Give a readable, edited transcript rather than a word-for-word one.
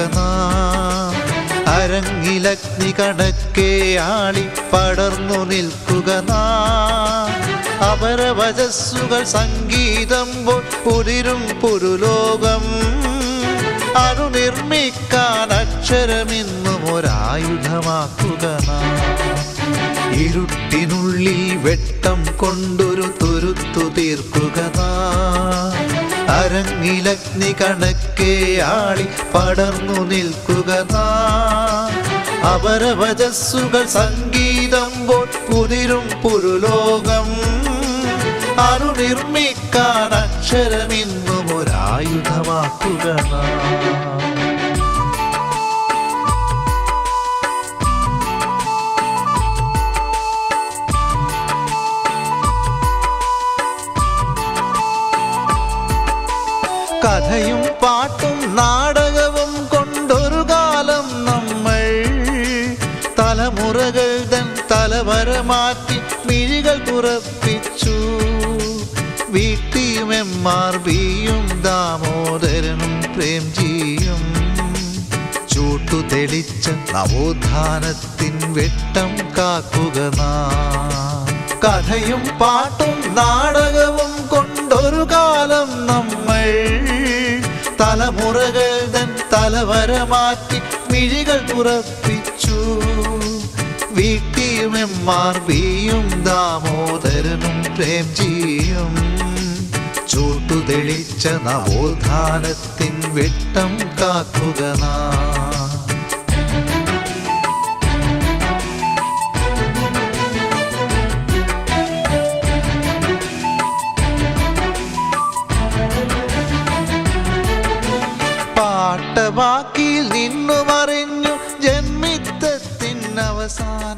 നാം. അരങ്ങിലഗ്നി കണക്കെ ആളി പടർന്നു നിൽക്കുക നാം. അപരവചസ്സുകൾ സംഗീതം പോൽ ഉതിരും പുരുലോകം. അനുനിർമ്മിക്കാൻ അക്ഷരമിന്നും ഒരായുധമാക്കുക നാം. ഇരുട്ടിനുള്ളിൽ വെട്ടം കൊണ്ടൊരു തുരുത്തു തീർക്കുക നാം. അരങ്ങിലഗ്നി കണക്കെ ആളി പടർന്നു നിൽക്കുക നാം. അപരവചസ്സുകൾ സംഗീതം പോൽ ഉതിരും പുരുലോകം. അനുനിർമ്മിക്കാൻ അക്ഷരമിന്നും ഒരായുധമാക്കുക നാം. കഥയും പാട്ടും നാടകവും കൊണ്ടൊരു കാലം നമ്മൾ തലമുറകൾ തൻ തലവര മാറ്റി മിഴികൾ തുറപ്പിച്ചു. വീട്ടിയും MRBയും ദാമോദരനും പ്രേംജിയും ചൂട്ടു തെളിച്ച നവോത്ഥാനത്തിൻ വെട്ടം കാക്കുക നാം. കഥയും പാട്ടും നാടകവും കൊണ്ടൊരു കാലം നമ്മൾ തലമുറകൾ തൻ തലവര മാറ്റി മിഴികൾ തുറപ്പിച്ചു. വീട്ടിയും MRBയും ദാമോദരനും പ്രേംജിയും ചൂട്ടു തെളിച്ച നവോത്ഥാനത്തിൻ വെട്ടം കാക്കുക നാം. പാട്ടവാക്കിൽ നിന്നു മറിഞ്ഞു ജന്മിത്തത്തിൻ അവസാനം.